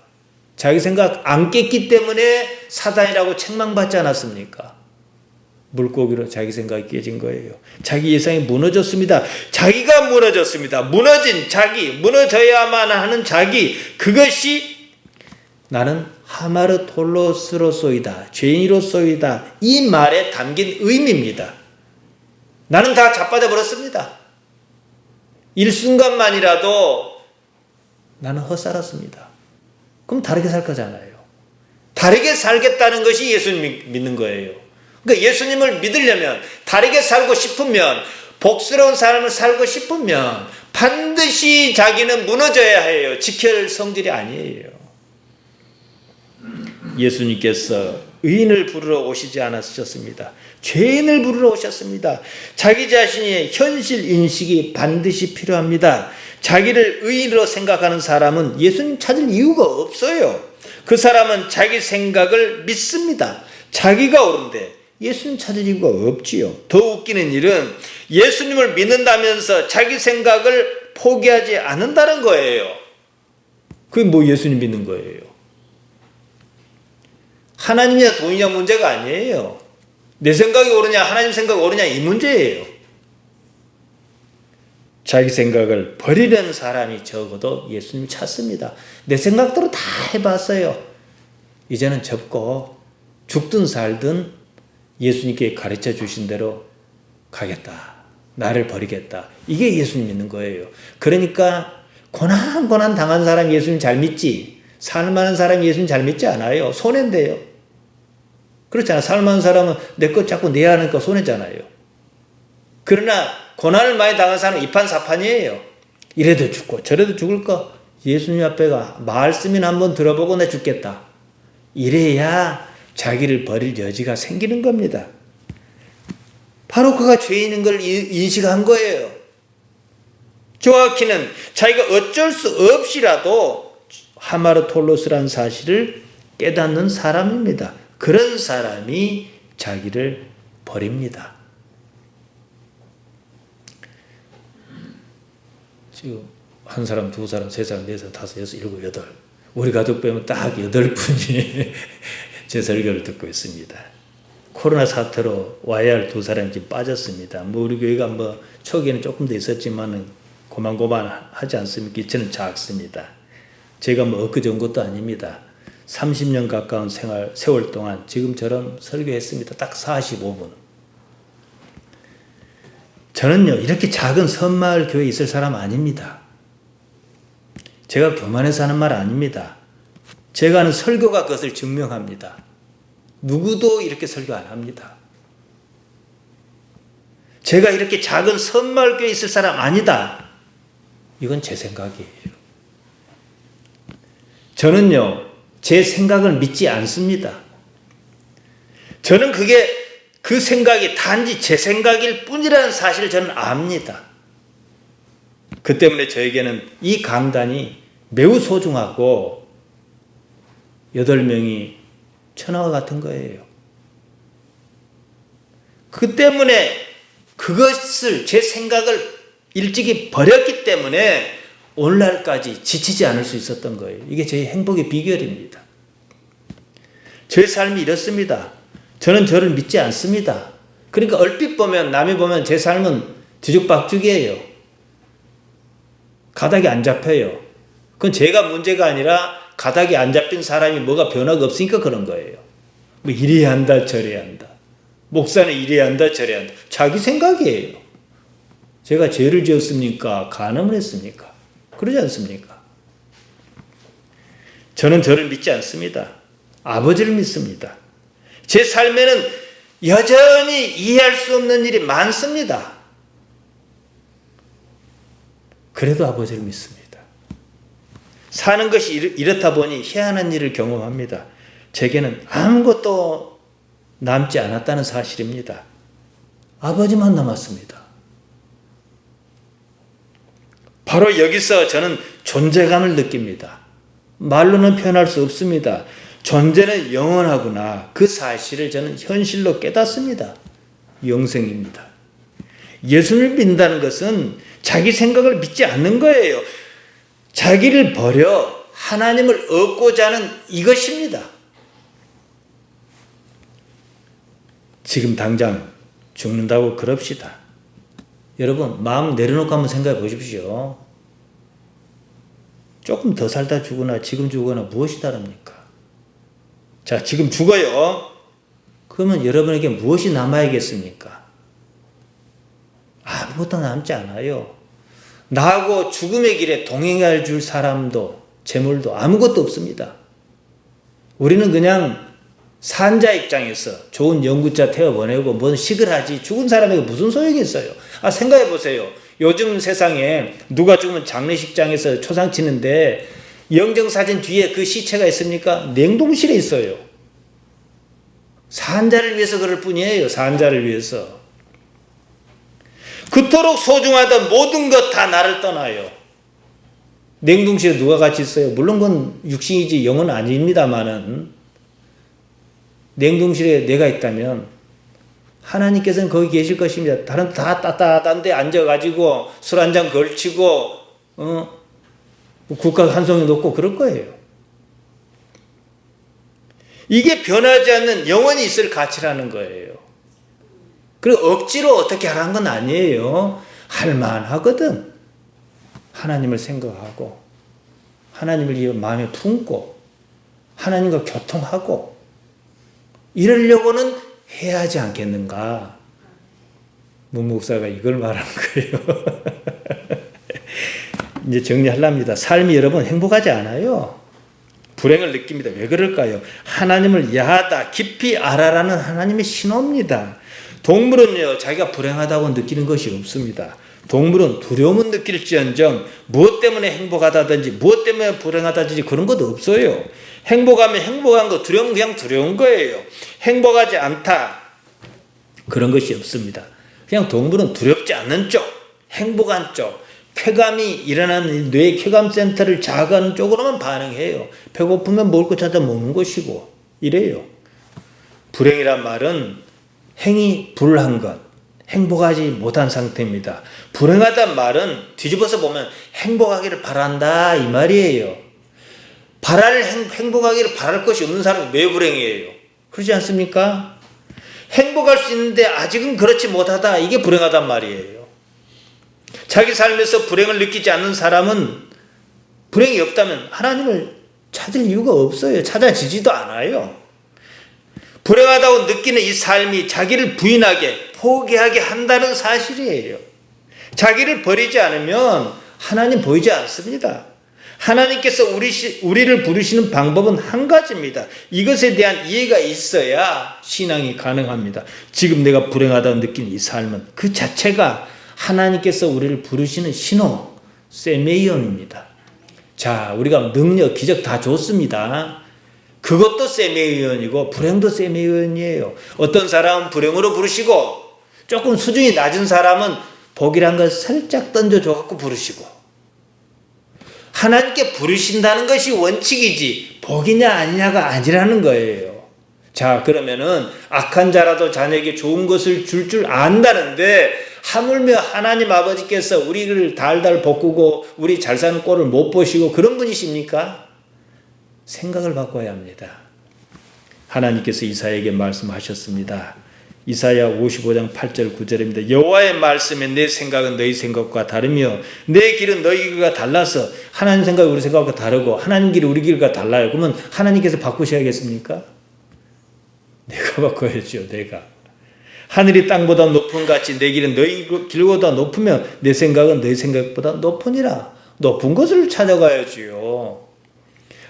자기 생각 안 깼기 때문에 사단이라고 책망받지 않았습니까? 물고기로 자기 생각이 깨진 거예요. 자기 예상이 무너졌습니다. 자기가 무너졌습니다. 무너진 자기, 무너져야만 하는 자기, 그것이 나는 하마르톨로스로소이다, 죄인으로소이다, 이 말에 담긴 의미입니다. 나는 다 자빠져 버렸습니다. 일순간만이라도 나는 헛살았습니다. 그럼 다르게 살 거잖아요. 다르게 살겠다는 것이 예수님 믿는 거예요. 그러니까 예수님을 믿으려면, 다르게 살고 싶으면, 복스러운 삶을 살고 싶으면 반드시 자기는 무너져야 해요. 지켜야 할 성질이 아니에요. 예수님께서 의인을 부르러 오시지 않으셨습니다. 죄인을 부르러 오셨습니다. 자기 자신의 현실 인식이 반드시 필요합니다. 자기를 의인으로 생각하는 사람은 예수님 찾을 이유가 없어요. 그 사람은 자기 생각을 믿습니다. 자기가 옳은데 예수님 찾을 이유가 없지요. 더 웃기는 일은 예수님을 믿는다면서 자기 생각을 포기하지 않는다는 거예요. 그게 뭐 예수님 믿는 거예요. 하나님이냐 돈이냐 문제가 아니에요. 내 생각이 옳으냐 하나님 생각이 옳으냐 이 문제예요. 자기 생각을 버리려는 사람이 적어도 예수님 찾습니다. 내 생각대로 다 해봤어요. 이제는 접고 죽든 살든 예수님께 가르쳐 주신 대로 가겠다. 나를 버리겠다. 이게 예수님 믿는 거예요. 그러니까 고난 당한 사람 예수님 잘 믿지, 살만한 사람 예수님 잘 믿지 않아요. 손해인데요. 그렇잖아. 살만한 사람은 내 것 자꾸 내야 하니까 손해잖아요. 그러나 고난을 많이 당한 사람은 이판사판이에요. 이래도 죽고 저래도 죽을 거 예수님 앞에가 말씀이나 한번 들어보고 내 죽겠다. 이래야 자기를 버릴 여지가 생기는 겁니다. 바로 그가 죄인인 걸 인식한 거예요. 조아키는 자기가 어쩔 수 없이라도 하마르톨로스라는 사실을 깨닫는 사람입니다. 그런 사람이 자기를 버립니다. 지금 한 사람, 두 사람, 세 사람, 네 사람, 다섯, 여섯, 일곱, 여덟. 우리 가족 빼면 딱 8분이 제 설교를 듣고 있습니다. 코로나 사태로 와야 할 두 사람이 지금 빠졌습니다. 우리 교회가 초기에는 조금 더 있었지만은 고만고만 하지 않습니까? 이제는 작습니다. 제가 엊그제온 것도 아닙니다. 30년 가까운 세월 동안 지금처럼 설교했습니다. 딱 45분. 저는요, 이렇게 작은 섬마을 교회에 있을 사람 아닙니다. 제가 교만해서 하는 말 아닙니다. 제가 하는 설교가 그것을 증명합니다. 누구도 이렇게 설교 안 합니다. 제가 이렇게 작은 섬마을 교회에 있을 사람 아니다. 이건 제 생각이에요. 저는요, 제 생각을 믿지 않습니다. 저는 그 생각이 단지 제 생각일 뿐이라는 사실을 저는 압니다. 그 때문에 저에게는 이 강단이 매우 소중하고 8명이 천하와 같은 거예요. 그 때문에 그것을 제 생각을 일찍이 버렸기 때문에 오늘날까지 지치지 않을 수 있었던 거예요. 이게 제 행복의 비결입니다. 제 삶이 이렇습니다. 저는 저를 믿지 않습니다. 그러니까 얼핏 보면 남이 보면 제 삶은 뒤죽박죽이에요. 가닥이 안 잡혀요. 그건 제가 문제가 아니라 가닥이 안 잡힌 사람이 뭐가 변화가 없으니까 그런 거예요. 뭐 이래야 한다 저래야 한다. 목사는 이래야 한다 저래야 한다. 자기 생각이에요. 제가 죄를 지었습니까? 간음을 했습니까? 그러지 않습니까? 저는 저를 믿지 않습니다. 아버지를 믿습니다. 제 삶에는 여전히 이해할 수 없는 일이 많습니다. 그래도 아버지를 믿습니다. 사는 것이 이렇다 보니 희한한 일을 경험합니다. 제게는 아무것도 남지 않았다는 사실입니다. 아버지만 남았습니다. 바로 여기서 저는 존재감을 느낍니다. 말로는 표현할 수 없습니다. 존재는 영원하구나. 그 사실을 저는 현실로 깨닫습니다. 영생입니다. 예수를 믿는다는 것은 자기 생각을 믿지 않는 거예요. 자기를 버려 하나님을 얻고자 하는 이것입니다. 지금 당장 죽는다고 그럽시다. 여러분 마음 내려놓고 한번 생각해 보십시오. 조금 더 살다 죽거나 지금 죽거나 무엇이 다릅니까? 자, 지금 죽어요. 그러면 여러분에게 무엇이 남아야겠습니까? 아무것도 남지 않아요. 나하고 죽음의 길에 동행해 줄 사람도 재물도 아무것도 없습니다. 우리는 그냥 산자 입장에서 좋은 연구자 태워보내고 뭔 식을 하지 죽은 사람에게 무슨 소용이 있어요. 생각해 보세요. 요즘 세상에 누가 죽으면 장례식장에서 초상 치는데 영정사진 뒤에 그 시체가 있습니까? 냉동실에 있어요. 산자를 위해서 그럴 뿐이에요. 산자를 위해서. 그토록 소중하던 모든 것 다 나를 떠나요. 냉동실에 누가 같이 있어요? 물론 그건 육신이지 영은 아닙니다만은 냉동실에 내가 있다면 하나님께서는 거기 계실 것입니다. 다른 다 따뜻한 데 앉아가지고 술 한잔 걸치고 국화 한 송이 놓고 그럴 거예요. 이게 변하지 않는 영원히 있을 가치라는 거예요. 그리고 억지로 어떻게 하라는 건 아니에요. 할만하거든. 하나님을 생각하고 하나님을 마음에 품고 하나님과 교통하고 이러려고는 해야 하지 않겠는가. 문 목사가 이걸 말하는 거예요. 이제 정리하렵니다. 삶이 여러분 행복하지 않아요. 불행을 느낍니다. 왜 그럴까요? 하나님을 야하다, 깊이 알아라는 하나님의 신호입니다. 동물은요, 자기가 불행하다고 느끼는 것이 없습니다. 동물은 두려움은 느낄지언정 무엇 때문에 행복하다든지 무엇 때문에 불행하다든지 그런 것도 없어요. 행복하면 행복한 거, 두려우면 그냥 두려운 거예요. 행복하지 않다, 그런 것이 없습니다. 그냥 동물은 두렵지 않는 쪽, 행복한 쪽, 쾌감이 일어나는 뇌 쾌감센터를 자극하는 쪽으로만 반응해요. 배고프면 먹을 거 찾아 먹는 것이고 이래요. 불행이란 말은 행이 불한 것, 행복하지 못한 상태입니다. 불행하단 말은 뒤집어서 보면 행복하기를 바란다 이 말이에요. 행복하기를 바랄 것이 없는 사람이 왜 불행이에요? 그렇지 않습니까? 행복할 수 있는데 아직은 그렇지 못하다, 이게 불행하단 말이에요. 자기 삶에서 불행을 느끼지 않는 사람은 불행이 없다면 하나님을 찾을 이유가 없어요. 찾아지지도 않아요. 불행하다고 느끼는 이 삶이 자기를 부인하게, 포기하게 한다는 사실이에요. 자기를 버리지 않으면 하나님 보이지 않습니다. 하나님께서 우리를 부르시는 방법은 한 가지입니다. 이것에 대한 이해가 있어야 신앙이 가능합니다. 지금 내가 불행하다고 느끼는 이 삶은 그 자체가 하나님께서 우리를 부르시는 신호, 세메이온입니다. 자, 우리가 능력, 기적 다 좋습니다. 그것도 세메이온이고 불행도 세메이온이에요. 어떤 사람은 불행으로 부르시고 조금 수준이 낮은 사람은 복이란 걸 살짝 던져줘갖고 부르시고, 하나님께 부르신다는 것이 원칙이지 복이냐 아니냐가 아니라는 거예요. 자, 그러면은 악한 자라도 자녀에게 좋은 것을 줄 안다는데 하물며 하나님 아버지께서 우리를 달달 볶고 우리 잘 사는 꼴을 못 보시고 그런 분이십니까? 생각을 바꿔야 합니다. 하나님께서 이사야에게 말씀하셨습니다. 이사야 55장 8절 9절입니다. 여호와의 말씀에 내 생각은 너희 생각과 다르며 내 길은 너희 길과 달라서, 하나님 생각이 우리 생각과 다르고 하나님 길이 우리 길과 달라요. 그러면 하나님께서 바꾸셔야겠습니까? 내가 바꿔야죠. 내가. 하늘이 땅보다 높은 같이 내 길은 너희 길보다 높으며 내 생각은 너희 생각보다 높으니라. 높은 것을 찾아가야지요.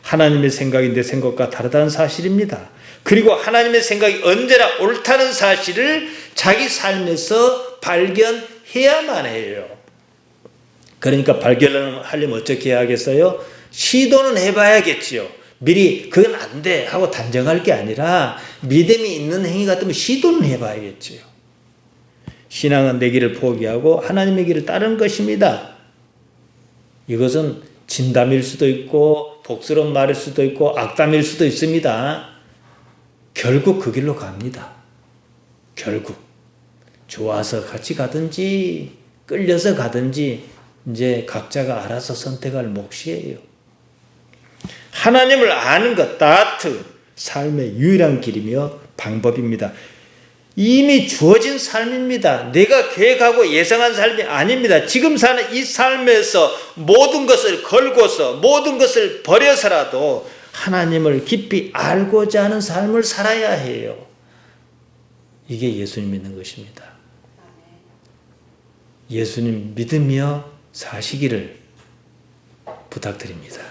하나님의 생각이 내 생각과 다르다는 사실입니다. 그리고 하나님의 생각이 언제나 옳다는 사실을 자기 삶에서 발견해야만 해요. 그러니까 발견을 하려면 어떻게 해야겠어요? 시도는 해봐야겠지요. 미리 그건 안 돼 하고 단정할 게 아니라 믿음이 있는 행위 같으면 시도는 해봐야겠지요. 신앙은 내 길을 포기하고 하나님의 길을 따르는 것입니다. 이것은 진담일 수도 있고 복스러운 말일 수도 있고 악담일 수도 있습니다. 결국 그 길로 갑니다. 결국 좋아서 같이 가든지 끌려서 가든지 이제 각자가 알아서 선택할 몫이에요. 하나님을 아는 것, 다트, 삶의 유일한 길이며 방법입니다. 이미 주어진 삶입니다. 내가 계획하고 예상한 삶이 아닙니다. 지금 사는 이 삶에서 모든 것을 걸고서 모든 것을 버려서라도 하나님을 깊이 알고자 하는 삶을 살아야 해요. 이게 예수님 믿는 것입니다. 예수님 믿으며 사시기를 부탁드립니다.